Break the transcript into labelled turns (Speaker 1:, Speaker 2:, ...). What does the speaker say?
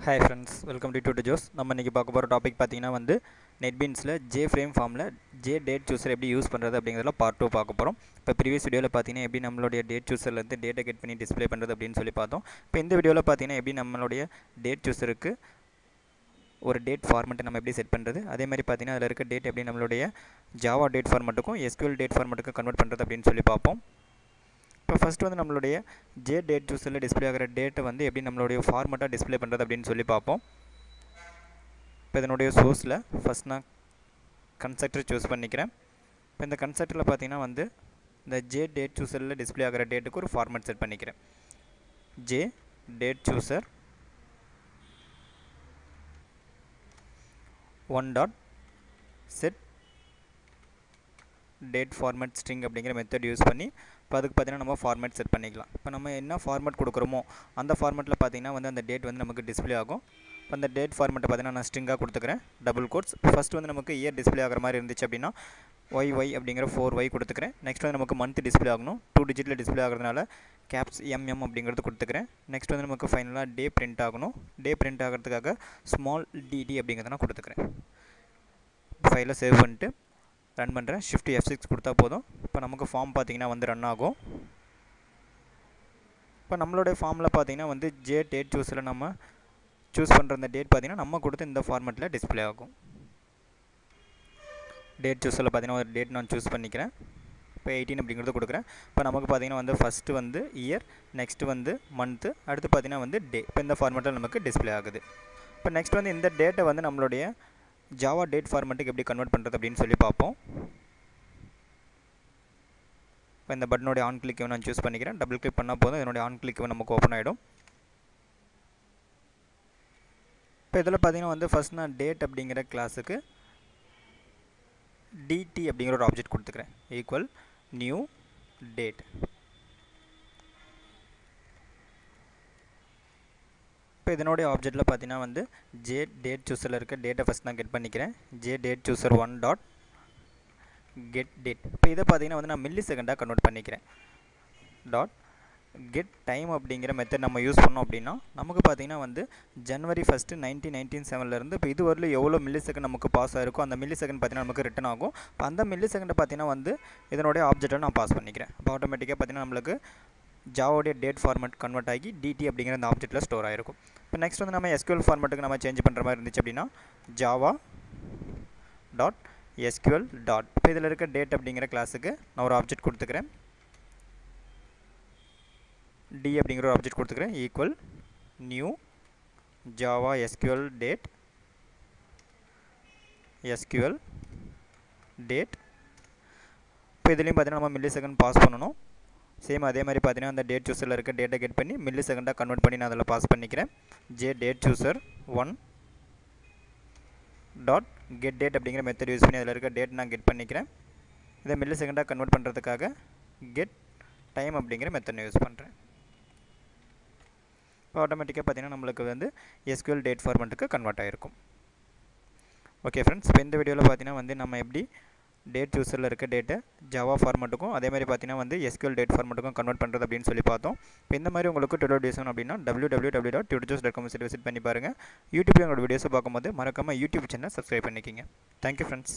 Speaker 1: Hi friends, welcome to to Jose. நம்ம இன்றைக்கி பார்க்க போகிற டாபிக் பார்த்தீங்கன்னா வந்து நெட்பீன்ஸில் ஜே ஃப்ரேம் ஃபார்மில் ஜே டேட் சூஸர் எப்படி யூஸ் பண்ணுறது அப்படிங்கிறதுல பார்ட் 2 பார்க்க போகிறோம். இப்போ ப்ரீவியஸ் வீடியோவில் பார்த்தீங்கன்னா எப்படி நம்மளுடைய டேட் சூஸர்லேருந்து டேட்டை கெட் பண்ணி டிஸ்ப்ளே பண்ணுறது அப்படின்னு சொல்லி பார்த்தோம். இப்போ இந்த வீடியோவில் பார்த்தீங்கன்னா எப்படி நம்மளுடைய டேட் சூஸருக்கு ஒரு டேட் ஃபார்மெட்டை நம்ம எப்படி செட் பண்ணுறது, அதே மாதிரி பார்த்தீங்கன்னா அதில் இருக்க டேட் எப்படி நம்மளுடைய ஜாவா டேட் ஃபார்மெட்டுக்கும் எஸ்கியூஎல் டேட் ஃபார்மெட்டுக்கும் கன்வெர்ட் பண்ணுறது அப்படின்னு சொல்லி பார்ப்போம். இப்போ ஃபஸ்ட்டு வந்து நம்மளுடைய ஜே டேட் சூஸரில் டிஸ்ப்ளே ஆகிற டேட்டை வந்து எப்படி நம்மளுடைய ஃபார்மெட்டாக டிஸ்ப்ளே பண்ணுறது அப்படின்னு சொல்லி பார்ப்போம். இப்போ இதனுடைய சோர்ஸில் ஃபஸ்ட் நான் கன்ஸ்ட்ரக்டர் சூஸ் பண்ணிக்கிறேன். இப்போ இந்த கன்ஸ்ட்ரக்டரில் பார்த்தீங்கன்னா வந்து இந்த ஜே டேட் சூஸரில் டிஸ்ப்ளே ஆகிற டேட்டுக்கு ஒரு ஃபார்மெட் செட் பண்ணிக்கிறேன். J date chooser one dot set date format string அப்படிங்கிற மெத்தட் யூஸ் பண்ணி இப்போ அதுக்கு பார்த்தீங்கன்னா நம்ம ஃபார்மேட் செட் பண்ணிக்கலாம். இப்போ நம்ம என்ன ஃபார்மேட் கொடுக்குறோமோ அந்த ஃபார்மேட்டில் பார்த்தீங்கன்னா வந்து அந்த டேட் வந்து நமக்கு டிஸ்ப்ளே ஆகும். இப்போ அந்த டேட் ஃபார்மேட்டை பார்த்தீங்கன்னா நான் ஸ்ட்ரிங்காக கொடுத்துக்கிறேன், டபுள் கோட்ஸ். ஃபஸ்ட்டு வந்து நமக்கு இயர் டிஸ்ப்ளே ஆகிற மாதிரி இருந்துச்சு அப்படின்னா ஒய் அப்படிங்கிற 4y கொடுத்துக்கிறேன். நெக்ஸ்ட் வந்து நமக்கு மந்த் டிஸ்ப்ளே ஆகணும், 2 டிஜிட்டில் டிஸ்ப்ளே ஆகிறதுனால கேப்ஸ் அப்படிங்கிறது கொடுத்துக்கிறேன். நெக்ஸ்ட் வந்து நமக்கு ஃபைனலாக டே பிரிண்ட் ஆகணும், டே பிரிண்ட் ஆகிறதுக்காக ஸ்மால் dd அப்படிங்கிறத நான் கொடுத்துக்கிறேன். ஃபைலை சேவ் பண்ணிட்டு ரன் பண்ணுறேன். ஷிஃப்ட் F6 கொடுத்தா போதும். இப்போ நமக்கு ஃபார்ம் பார்த்திங்கன்னா வந்து ரன் ஆகும். இப்போ நம்மளுடைய ஃபார்மில் பார்த்திங்கன்னா வந்து ஜே டேட் சூஸில் நம்ம சூஸ் பண்ணுற இந்த டேட் பார்த்திங்கன்னா நம்ம கொடுத்து இந்த ஃபார்மெட்டில் டிஸ்ப்ளே ஆகும். டேட் சூஸில் பார்த்திங்கன்னா ஒரு டேட் நான் சூஸ் பண்ணிக்கிறேன். இப்போ 18 அப்படிங்கிறது கொடுக்குறேன். இப்போ நமக்கு பார்த்திங்கன்னா வந்து ஃபஸ்ட்டு வந்து இயர், நெக்ஸ்ட்டு வந்து மந்த்து, அடுத்து பார்த்திங்கன்னா வந்து டே. இப்போ இந்த ஃபார்மெட்டில் நமக்கு டிஸ்ப்ளே ஆகுது. இப்போ நெக்ஸ்ட் வந்து இந்த டேட்டை வந்து நம்மளுடைய ஜாவா டேட் ஃபார்மெட்டுக்கு எப்படி கன்வெர்ட் பண்ணுறது அப்படின்னு சொல்லி பார்ப்போம். இப்போ இந்த பட்டனுடைய ஆன் கிளிக் நான் சூஸ் பண்ணிக்கிறேன். டபுள் கிளிக் பண்ணால் போதும், இதனுடைய ஆன் கிளிக் நமக்கு ஓப்பன் ஆகிடும். இப்போ இதில் பார்த்தீங்கன்னா வந்து ஃபஸ்ட் நான் டேட் அப்படிங்கிற கிளாஸுக்கு dt அப்படிங்கிற ஒரு ஆப்ஜெக்ட் கொடுத்துக்கிறேன். Equal new date. இப்போ இதனுடைய ஆப்ஜெக்ட்டில் பார்த்தீங்கன்னா வந்து ஜே டேட் சூஸரில் இருக்க டேட்டை ஃபஸ்ட் நான் கெட் பண்ணிக்கிறேன். J date chooser one dot get date. இப்போ இதை பார்த்தீங்கன்னா வந்து நான் மில்லி செகண்டாக கன்வெர்ட் பண்ணிக்கிறேன். டாட் கெட் டைம் அப்படிங்கிற மெத்தட் நம்ம யூஸ் பண்ணோம் அப்படின்னா நமக்கு பார்த்தீங்கன்னா வந்து ஜனவரி 1 1997 இப்போ இது வரலும் எவ்வளோ மில்லி செகண்ட் நமக்கு பாஸ் ஆகிருக்கோ அந்த மில்லி செகண்ட் பார்த்தீங்கன்னா நமக்கு ரிட்டன் ஆகும். இப்போ அந்த மில்லி செகண்டை பார்த்தீங்கன்னா வந்து இதனுடைய ஆப்ஜெக்டை நான் பாஸ் பண்ணிக்கிறேன். அப்போ ஆட்டோமேட்டிக்காக பார்த்தீங்கன்னா நம்மளுக்கு ஜாவோடைய டேட் ஃபார்மேட் கன்வெர்ட் ஆகி dt அப்படிங்கிற அந்த ஆப்ஜெக்ட்டில் ஸ்டோர் ஆகிருக்கும். இப்போ நெக்ஸ்ட் வந்து நம்ம SQL ஃபார்மேட்டுக்கு நம்ம சேஞ்ச் பண்ணுற மாதிரி இருந்துச்சு அப்படின்னா ஜாவா டாட் SQL டாட். இப்போ இதில் இருக்க டேட் அப்படிங்கிற கிளாஸுக்கு நான் ஒரு ஆப்ஜெக்ட் கொடுத்துக்கிறேன். d அப்படிங்கிற ஒரு ஆப்ஜெக்ட் கொடுத்துக்கிறேன். Equal new Java SQL date SQL date. இப்போ இதுலேயும் பார்த்தீங்கன்னா நம்ம மில்லி செகண்ட் பாஸ் பண்ணணும். சேம் அதே மாதிரி பார்த்தீங்கன்னா அந்த டேட் சூஸரில் இருக்க டேட்டை கெட் பண்ணி மில்லி செகண்டாக கன்வெர்ட் பண்ணி நான் அதில் பாஸ் பண்ணிக்கிறேன். J date chooser one dot get date அப்படிங்கிற மெத்தட் யூஸ் பண்ணி அதில் இருக்க டேட் நான் கெட் பண்ணிக்கிறேன். இதை மில்லி செகண்டாக கன்வெர்ட் பண்ணுறதுக்காக கெட் டைம் அப்படிங்கிற மெத்தட் யூஸ் பண்ணுறேன். இப்போ ஆட்டோமேட்டிக்காக பார்த்தீங்கன்னா நம்மளுக்கு வந்து SQL டேட் ஃபார்மெட்டுக்கு கன்வெர்ட் ஆகிருக்கும். ஓகே ஃப்ரெண்ட்ஸ், இப்போ இந்த வீடியோவில் பார்த்தீங்கன்னா வந்து நம்ம எப்படி டேட் சூஸரில் இருக்க டேட்டை ஜாவா ஃபார்மெட்டுக்கும் அதே மாதிரி பார்த்தீங்கன்னா வந்து SQL டேட் ஃபார்மெட்டுக்கும் கன்வெர்ட் பண்ணுறது அப்படின்னு சொல்லி பார்த்தோம். இப்போ இந்த மாதிரி உங்களுக்கு டுடோரியல் வீடியோஸ் வேணும் அப்படின்னா www.tutorjos.com விசிட் பண்ணிப்பாருங்கள். யூடியூப்ல உங்களோட வீடியோஸை பார்க்கும்போது மறக்காமல் யூடியூப் சேனல் சப்ஸ்கிரைப் பண்ணிக்கிங்க. Thank you friends.